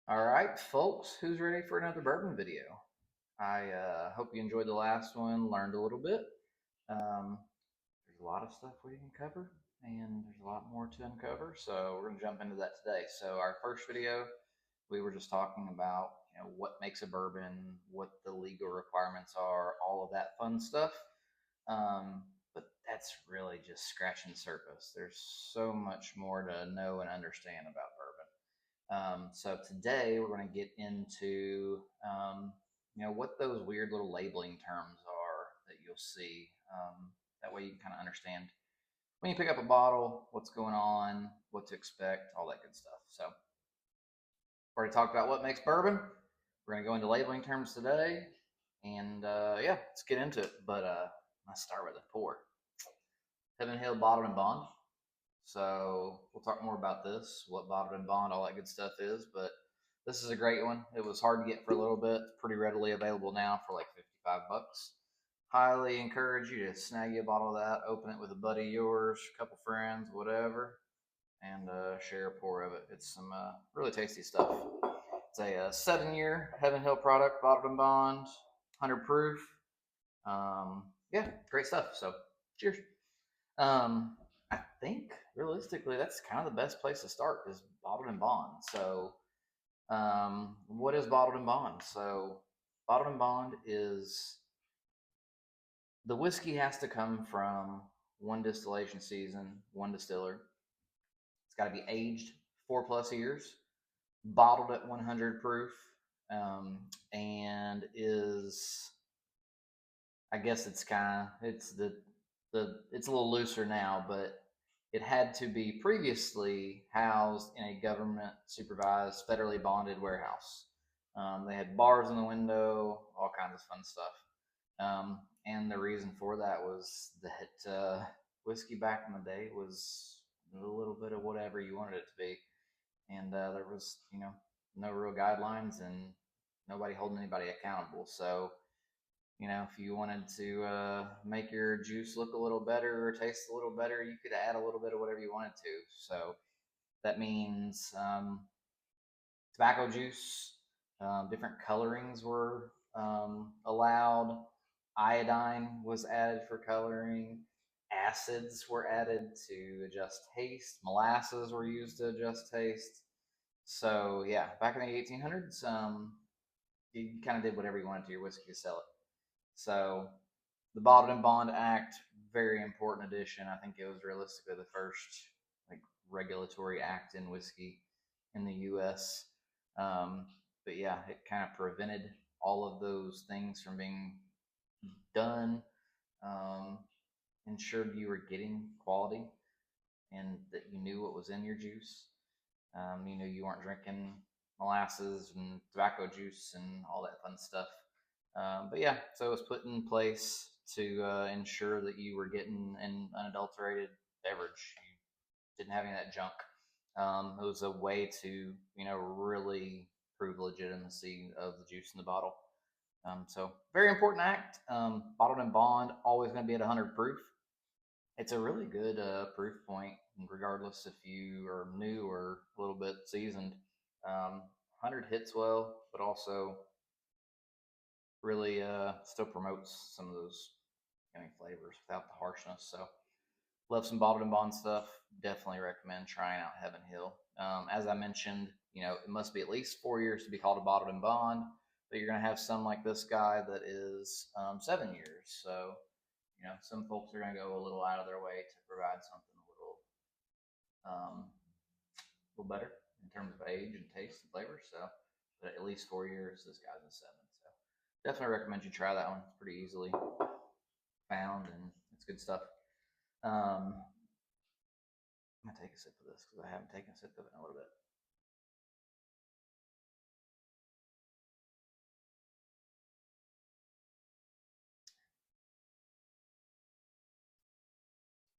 All right, folks, who's ready for another bourbon video? I hope you enjoyed the last one, learned a little bit. Um, there's a lot of stuff we didn't cover, and there's a lot more to uncover, so we're going to jump into that today. So, our first video, we were just talking about what makes a bourbon, what the legal requirements are, all of that fun stuff. But that's really just scratching the surface. There's so much more to know and understand about bourbon. So today we're going to get into what those weird little labeling terms are that you'll see. That way you can kind of understand when you pick up a bottle, what's going on, what to expect, all that good stuff. So we already talked about what makes bourbon. We're going to go into labeling terms today, and yeah, let's get into it. But let's start with the pour. Heaven Hill Bottled and Bond. So we'll talk more about this, what bottled and bond, all that good stuff is. But this is a great one. It was hard to get for a little bit. It's pretty readily available now for like 55 bucks. Highly encourage you to snag you a bottle of that, open it with a buddy of yours, a couple friends, whatever, and share a pour of it. It's some really tasty stuff. It's a 7-year Heaven Hill product, bottled and bond, 100 proof. Yeah, great stuff. So cheers. I think realistically, that's kind of the best place to start is bottled and bond. So, what is bottled and bond? So, bottled and bond is the whiskey has to come from one distillation season, one distiller. It's got to be aged 4+ years, bottled at 100 proof, and is I guess it's a little looser now, but it had to be previously housed in a government supervised, federally bonded warehouse. They had bars in the window, all kinds of fun stuff. And the reason for that was that whiskey back in the day was a little bit of whatever you wanted it to be. And there was, no real guidelines and nobody holding anybody accountable. So if you wanted to make your juice look a little better or taste a little better, you could add a little bit of whatever you wanted to. So that means tobacco juice, different colorings were allowed. Iodine was added for coloring. Acids were added to adjust taste. Molasses were used to adjust taste. So yeah, back in the 1800s, you kind of did whatever you wanted to your whiskey to sell it. So the Bottled and Bond Act, very important addition. I think it was realistically the first like regulatory act in whiskey in the U.S. But yeah, it kind of prevented all of those things from being done. Um, Ensured you were getting quality and that you knew what was in your juice. You knew you weren't drinking molasses and tobacco juice and all that fun stuff. But yeah, so it was put in place to ensure that you were getting an unadulterated beverage. You didn't have any of that junk. It was a way to, really prove the legitimacy of the juice in the bottle. So very important act. Bottled and bond, always going to be at 100 proof. It's a really good proof point, regardless if you are new or a little bit seasoned. 100 hits well, but also really still promotes some of those flavors without the harshness. So love some bottled and bond stuff. Definitely recommend trying out Heaven Hill. As I mentioned, it must be at least 4 years to be called a bottled and bond, but you're going to have some like this guy that is 7 years. So some folks are going to go a little out of their way to provide something a little better in terms of age and taste and flavor. So, but at least 4 years, this guy's a 7. So definitely recommend you try that one. It's pretty easily found and it's good stuff. I'm gonna take a sip of this because I haven't taken a sip of it in a little bit.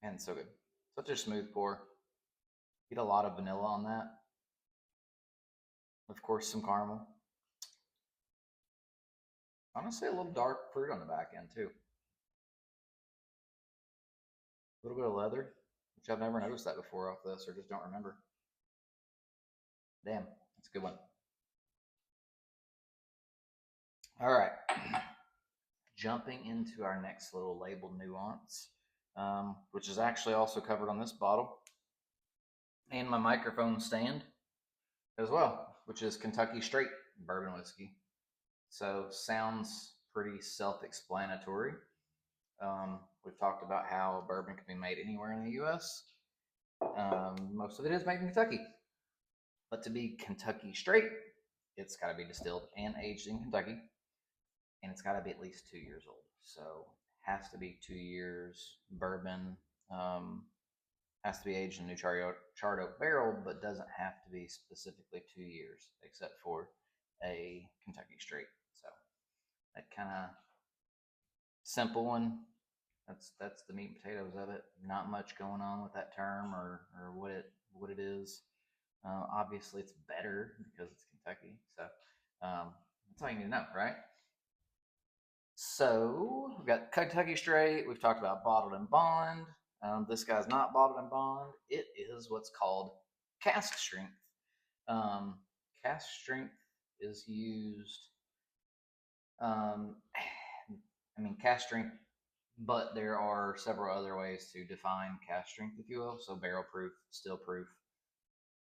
And it's so good. Such a smooth pour. Get a lot of vanilla on that. Of course, some caramel. Honestly, a little dark fruit on the back end too. A little bit of leather, which I've never noticed that before off this, or just don't remember. Damn, that's a good one. All right. Jumping into our next little label nuance, which is actually also covered on this bottle, and my microphone stand as well, which is Kentucky Straight bourbon whiskey. So sounds pretty self-explanatory. We've talked about how bourbon can be made anywhere in the U.S. Most of it is made in Kentucky, but to be Kentucky Straight, it's got to be distilled and aged in Kentucky, and it's got to be at least 2 years old. So has to be 2 years. Bourbon has to be aged in a new charred oak barrel, but doesn't have to be specifically 2 years, except for a Kentucky Straight. So that kind of simple one. That's the meat and potatoes of it. Not much going on with that term or what it is. Obviously, it's better because it's Kentucky. So that's all you need to know, right? So we've got Kentucky Straight. We've talked about bottled and bond. This guy's not bottled and bond. It is what's called cask strength. Um, Cask strength is used. Um, I mean, cask strength, but there are several other ways to define cask strength, if you will. So barrel proof, still proof.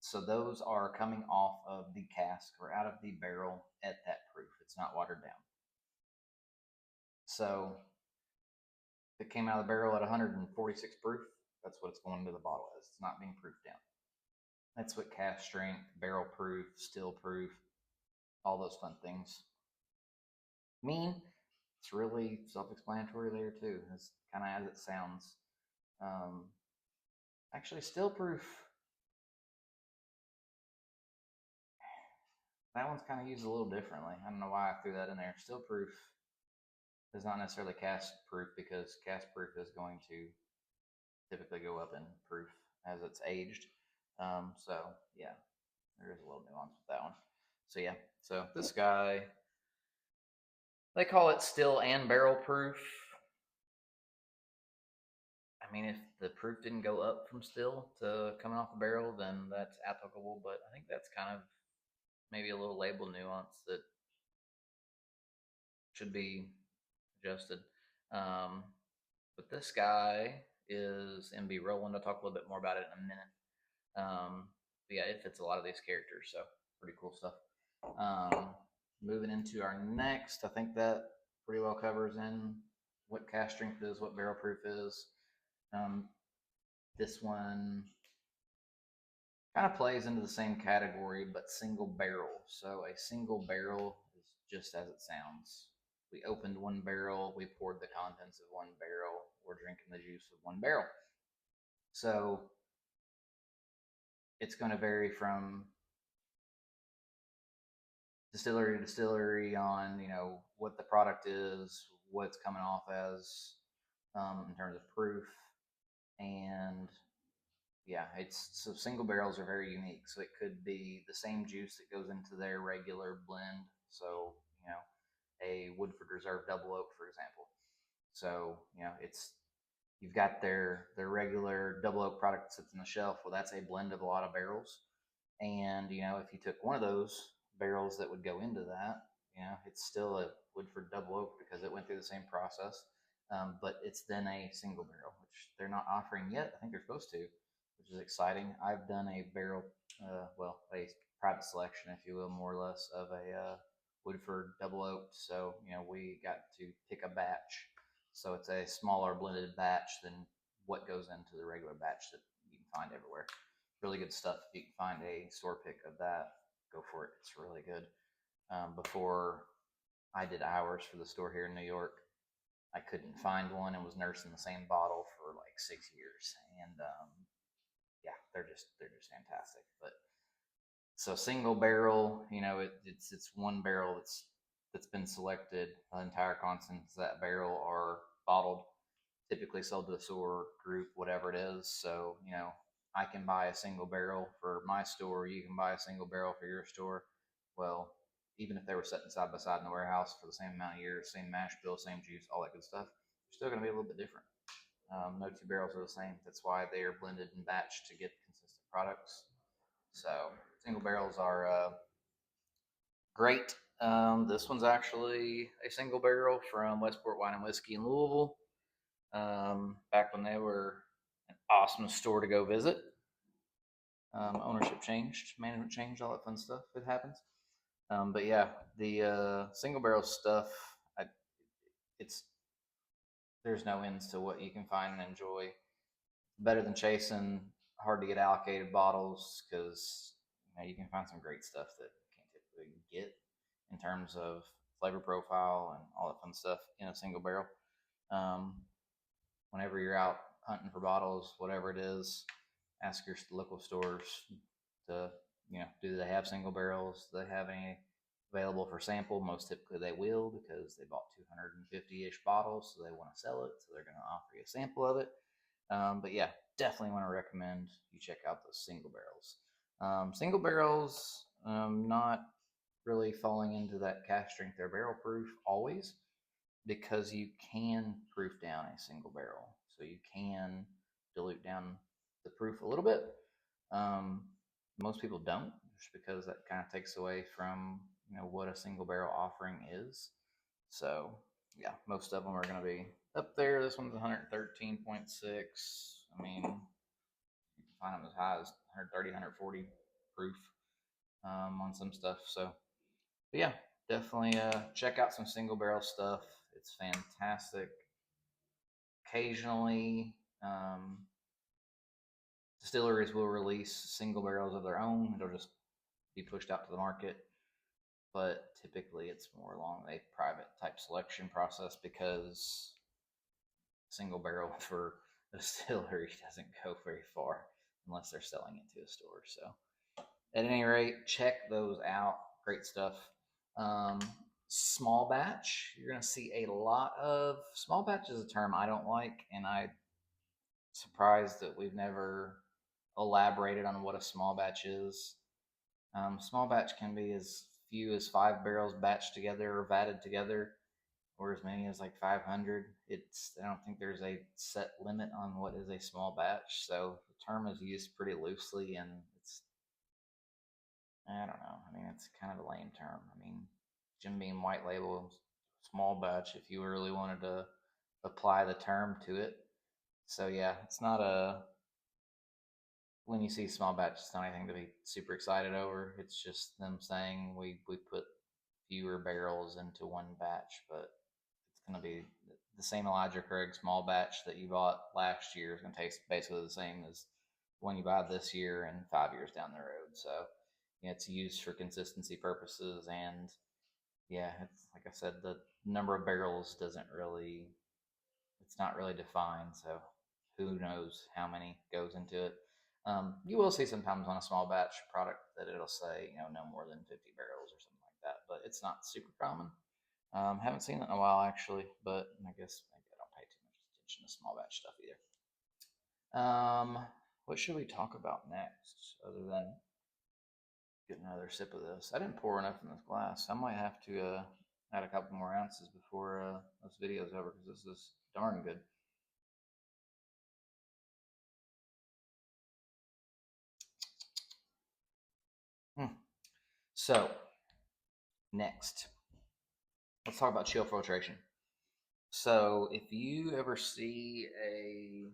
So those are coming off of the cask or out of the barrel at that proof. It's not watered down. So if it came out of the barrel at 146 proof, that's what it's going into the bottle as. It's not being proofed down. That's what cask strength, barrel proof, still proof, all those fun things mean. It's really self-explanatory there too. It's kind of as it sounds. Um, Actually, still proof. That one's kind of used a little differently. I don't know why I threw that in there. Still proof is not necessarily cask proof because cask proof is going to typically go up in proof as it's aged. So yeah, there is a little nuance with that one. So yeah, so this guy, they call it still and barrel proof. I mean, if the proof didn't go up from still to coming off the barrel, then that's applicable. But I think that's kind of maybe a little label nuance that should be adjusted. Um, but this guy is MB Roland. I'll talk a little bit more about it in a minute. But yeah, it fits a lot of these characters, so pretty cool stuff. Um, Moving into our next, I think that pretty well covers in what cask strength is, what barrel proof is. Um, this one kind of plays into the same category, but single barrel. So a single barrel is just as it sounds. We opened one barrel, we poured the contents of one barrel, we're drinking the juice of one barrel. So it's going to vary from distillery to distillery on what the product is, what it's coming off as in terms of proof, and yeah, it's so single barrels are very unique. So it could be the same juice that goes into their regular blend. So a Woodford Reserve Double Oak, for example. So it's you've got their regular double oak product that sits on the shelf. Well, that's a blend of a lot of barrels. And if you took one of those barrels that would go into that, it's still a Woodford double oak because it went through the same process. But it's then a single barrel, which they're not offering yet. I think they're supposed to, which is exciting. I've done a barrel, a private selection, if you will, more or less, of a Woodford double oak. So we got to pick a batch. So it's a smaller blended batch than what goes into the regular batch that you can find everywhere. Really good stuff. If you can find a store pick of that, go for it. It's really good. Before I did ours for the store here in New York, I couldn't find one and was nursing the same bottle for like 6 years. And yeah, they're just fantastic. But so single barrel, it's one barrel that's been selected. The entire contents of that barrel are bottled, typically sold to a store group, whatever it is. So I can buy a single barrel for my store. You can buy a single barrel for your store. Well, even if they were sitting side by side in the warehouse for the same amount of years, same mash bill, same juice, all that good stuff, they're still going to be a little bit different. No two barrels are the same. That's why they are blended and batched to get consistent products. So single barrels are great This one's actually a single barrel from Westport Wine and Whiskey in Louisville. Back when they were an awesome store to go visit. Ownership changed, management changed, all that fun stuff. It happens. But yeah, the single barrel stuff, it's there's no ends to what you can find and enjoy. Better than chasing hard to get allocated bottles because you can find some great stuff that you can't typically get in terms of flavor profile and all that fun stuff in a single barrel. Um, Whenever you're out hunting for bottles, whatever it is, ask your local stores to, do they have single barrels? Do they have any available for sample? Most typically they will because they bought 250-ish bottles, so they want to sell it, so they're going to offer you a sample of it. But yeah, definitely want to recommend you check out those single barrels. Single barrels, not really falling into that cask strength. They're barrel proof always because you can proof down a single barrel. So you can dilute down the proof a little bit. Um, Most people don't, just because that kind of takes away from what a single barrel offering is. So yeah, most of them are going to be up there. This one's 113.6. I mean, you can find them as high as 130, 140 proof on some stuff. So, but yeah, definitely check out some single barrel stuff. It's fantastic. Occasionally, distilleries will release single barrels of their own. It'll just be pushed out to the market, but typically it's more along a private type selection process because single barrel for a distillery doesn't go very far unless they're selling it to a store. So, at any rate, check those out. Great stuff. Um, Small batch, you're going to see a lot of small batch is a term I don't like, and I'm surprised that we've never elaborated on what a small batch is. Small batch can be as few as 5 barrels batched together or vatted together, or as many as like 500. I don't think there's a set limit on what is a small batch, so the term is used pretty loosely, and I don't know. I mean, it's kind of a lame term. I mean, Jim Beam White Label, small batch, if you really wanted to apply the term to it. So yeah, it's not a when you see small batch, it's not anything to be super excited over. It's just them saying we put fewer barrels into one batch, but it's going to be the same Elijah Craig small batch that you bought last year is going to taste basically the same as the one you buy this year and 5 years down the road. So yeah, it's used for consistency purposes, and yeah, it's like I said, the number of barrels doesn't really it's not really defined, so who knows how many goes into it. You will see sometimes on a small batch product that it'll say, no more than 50 barrels or something like that, but it's not super common. Haven't seen it in a while actually, but I guess maybe I don't pay too much attention to small batch stuff either. What should we talk about next other than get another sip of this? I didn't pour enough in this glass. I might have to add a couple more ounces before this video's over because this is darn good. Hmm. So, next, let's talk about chill filtration. So, if you ever see a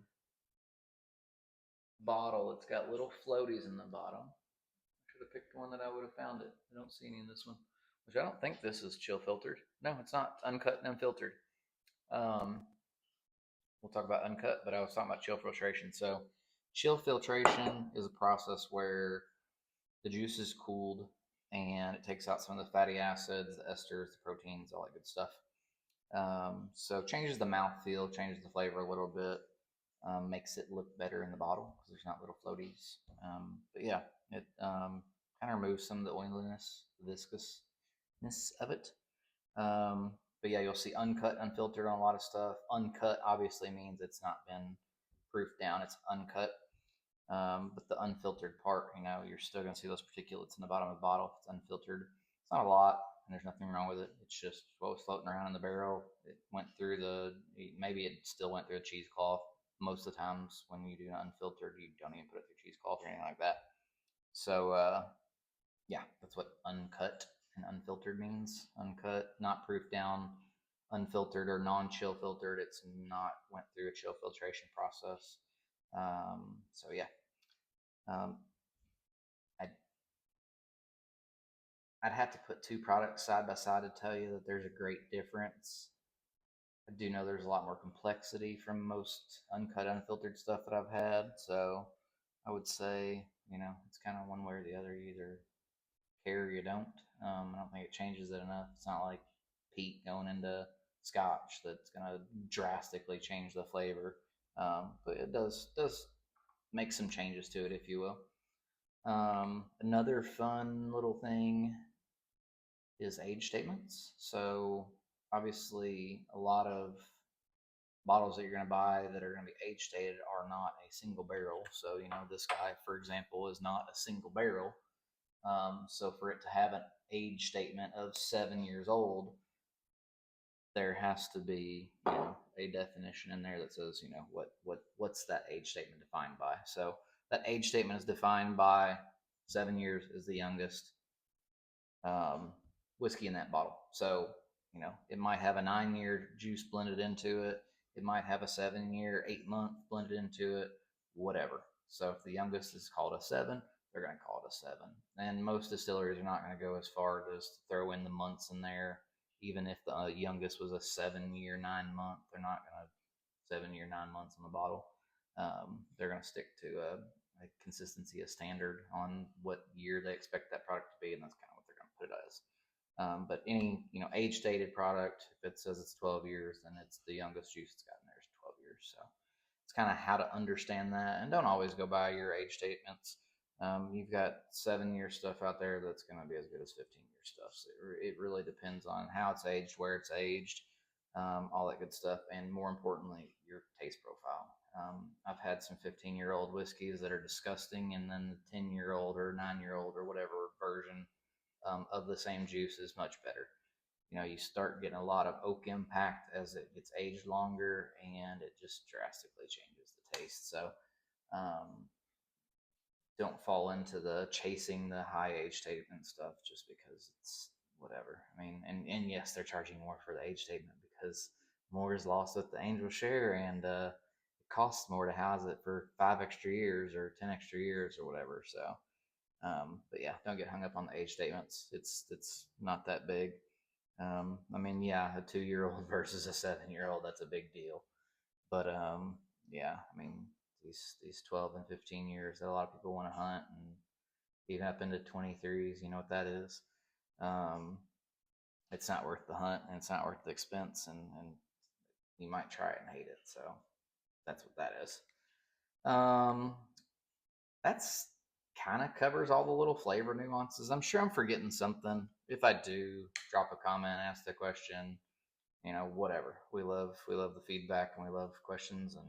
bottle that's got little floaties in the bottom, I should have picked one that I would have found it. I don't see any in this one, which I don't think this is chill filtered. No, it's not. It's uncut and unfiltered. Um, we'll talk about uncut, but I was talking about chill filtration. So, chill filtration is a process where the juice is cooled and it takes out some of the fatty acids, the esters, the proteins, all that good stuff. So changes the mouth feel, changes the flavor a little bit, makes it look better in the bottle because there's not little floaties. But yeah, it kind of removes some of the oiliness, the viscousness of it. But yeah, you'll see uncut, unfiltered on a lot of stuff. Uncut obviously means it's not been proofed down; it's uncut. But the unfiltered part, you're still going to see those particulates in the bottom of the bottle if it's unfiltered. It's not a lot, and there's nothing wrong with it. It's just what was floating around in the barrel. It went through maybe it still went through a cheesecloth. Most of the times when you do unfiltered, you don't even put it through cheesecloth or anything like that. So, yeah, that's what uncut and unfiltered unfiltered means. Uncut, not proof down, unfiltered or non-chill filtered. It's not went through a chill filtration process. So yeah, um, I'd, I'd have to put two products side by side to tell you that there's a great difference. I do know there's a lot more complexity from most uncut, unfiltered stuff that I've had. So I would say, it's kind of one way or the other. You either care or you don't. I don't think it changes it enough. It's not like peat going into scotch that's going to drastically change the flavor. But it does make some changes to it, if you will. Another fun little thing is age statements. So obviously, a lot of bottles that you're going to buy that are going to be age stated are not a single barrel. So this guy, for example, is not a single barrel. So for it to have an age statement of 7 years old, there has to be a definition in there that says what's that age statement defined by. So that age statement is defined by 7 years is the youngest um, whiskey in that bottle. So it might have a 9-year juice blended into it. It might have a 7-year, 8-month blended into it. Whatever. So if the youngest is called a 7, they're going to call it a 7. And most distilleries are not going to go as far as to throw in the months in there. Even if the youngest was a 7-year, 9-month, they're not going to 7-year, 9 months on the bottle. They're going to stick to a consistency, a standard on what year they expect that product to be, and that's kind of what they're going to put it as. But any age stated product, if it says it's 12 years, then it's the youngest juice it's got in there is 12 years. So it's kind of how to understand that, and don't always go by your age statements. You've got 7-year stuff out there that's going to be as good as 15-year stuff. So it really depends on how it's aged, where it's aged, all that good stuff, and more importantly, your taste profile. I've had some 15-year-old whiskeys that are disgusting, and then the 10-year-old or 9-year-old or whatever version of the same juice is much better. You start getting a lot of oak impact as it gets aged longer, and it just drastically changes the taste. So um, don't fall into the chasing the high age statement stuff just because it's whatever. I mean, and yes, they're charging more for the age statement because more is lost with the angel share, and it costs more to house it for 5 extra years or 10 extra years or whatever. So, but yeah, don't get hung up on the age statements. It's not that big. I mean, yeah, a 2-year-old versus a 7-year-old, that's a big deal. But yeah, I mean, these 12 and 15 years that a lot of people want to hunt, and even up into 23s, you know what that is. Um, it's not worth the hunt, and it's not worth the expense, and you might try it and hate it. So that's what that is. That's kind of covers all the little flavor nuances. I'm sure I'm forgetting something. If I do, drop a comment, ask the question, whatever. We love the feedback, and we love questions, and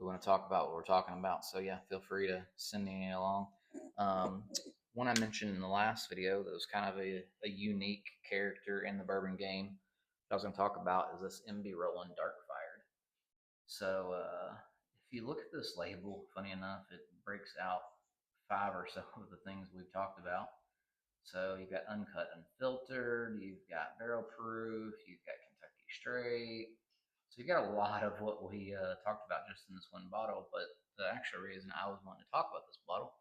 we want to talk about what we're talking about. So yeah, feel free to send me along. Um, One I mentioned in the last video that was kind of a unique character in the bourbon game that I was going to talk about is this MB Roland Dark Fired. So if you look at this label, funny enough, it breaks out 5 or so of the things we've talked about. So you've got uncut, unfiltered, you've got barrel proof, you've got Kentucky straight. So you've got a lot of what we talked about just in this one bottle. But the actual reason I was wanting to talk about this bottle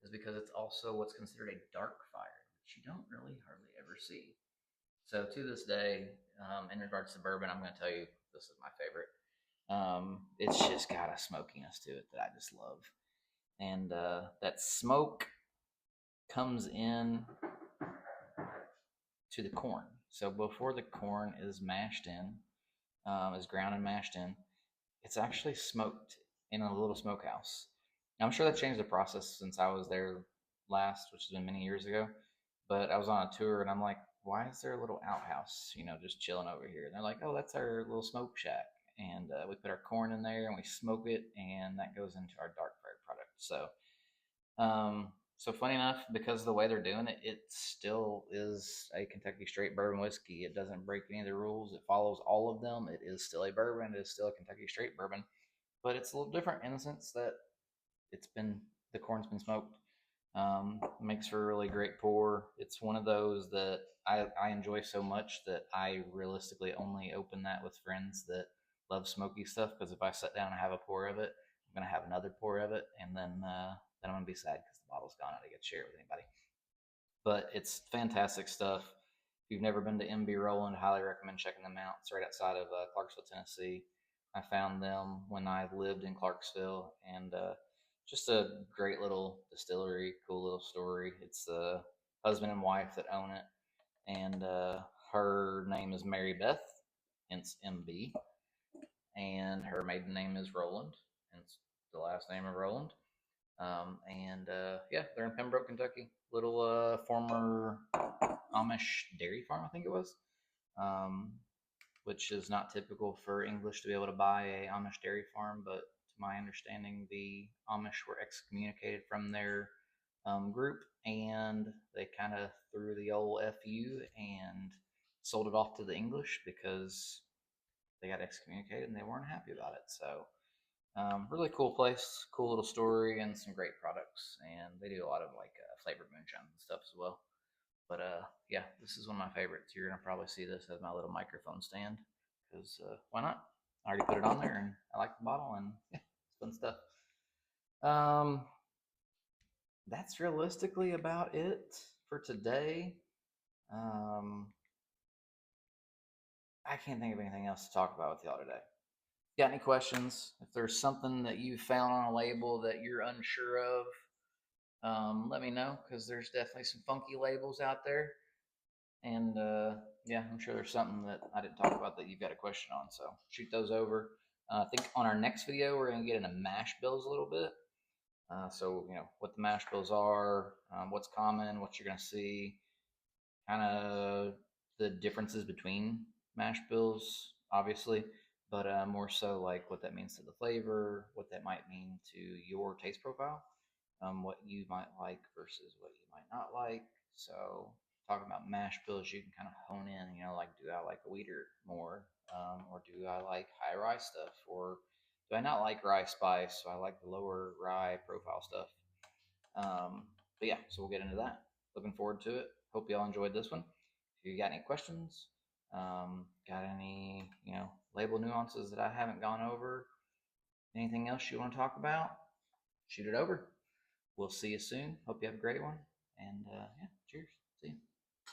is because it's also what's considered a dark fire, which you don't really hardly ever see. So to this day, in regards to bourbon, I'm going to tell you this is my favorite. It's just got a smokiness to it that I just love, and that smoke comes in to the corn. So before the corn is mashed in, is ground and mashed in, it's actually smoked in a little smokehouse. Now, I'm sure that changed the process since I was there last, which has been many years ago. But I was on a tour, and I'm like, why is there a little outhouse, just chilling over here? And they're like, oh, that's our little smoke shack. And we put our corn in there and we smoke it, and that goes into our dark fired product. So funny enough, because of the way they're doing it, it still is a Kentucky straight bourbon whiskey. It doesn't break any of the rules. It follows all of them. It is still a bourbon. It is still a Kentucky straight bourbon, but it's a little different in the sense that it's been the corn's been smoked. Makes for a really great pour. It's one of those that I enjoy so much that I realistically only open that with friends that love smoky stuff. Because if I sit down and have a pour of it, I'm gonna have another pour of it, and then I'm gonna be sad because the bottle's gone. I didn't get to share it with anybody. But it's fantastic stuff. If you've never been to MB Roland, highly recommend checking them out. It's right outside of Clarksville, Tennessee. I found them when I lived in Clarksville, and just a great little distillery, cool little story. It's the husband and wife that own it, and her name is Mary Beth, hence MB, and her maiden name is Roland, hence the last name of Roland. Yeah, they're in Pembroke, Kentucky. Little former Amish dairy farm, I think it was, um, which is not typical for English to be able to buy a Amish dairy farm. But to my understanding, the Amish were excommunicated from their group, and they kind of threw the old "fu" and sold it off to the English because they got excommunicated and they weren't happy about it. So really cool place, cool little story, and some great products. And they do a lot of like flavored moonshine and stuff as well. But yeah, this is one of my favorites. You're gonna probably see this as my little microphone stand because why not? I already put it on there, and I like the bottle, and yeah, it's fun stuff. Um, that's realistically about it for today. Um, I can't think of anything else to talk about with y'all today. Got any questions? If there's something that you found on a label that you're unsure of, let me know because there's definitely some funky labels out there. And yeah, I'm sure there's something that I didn't talk about that you've got a question on. So shoot those over. I think on our next video, we're going to get into mash bills a little bit. So, you know, what the mash bills are, what's common, what you're going to see, kind of the differences between mash bills, obviously, but more so like what that means to the flavor, what that might mean to your taste profile, what you might like versus what you might not like. So, talking about mash bills, you can kind of hone in, you know, like, do I like a wheater more? Or do I like high rye stuff? Or do I not like rye spice? So I like the lower rye profile stuff. But yeah, so we'll get into that. Looking forward to it. Hope y'all enjoyed this one. If you got any questions, got any, you know, label nuances that I haven't gone over, anything else you want to talk about, shoot it over. We'll see you soon. Hope you have a great one. And yeah, cheers.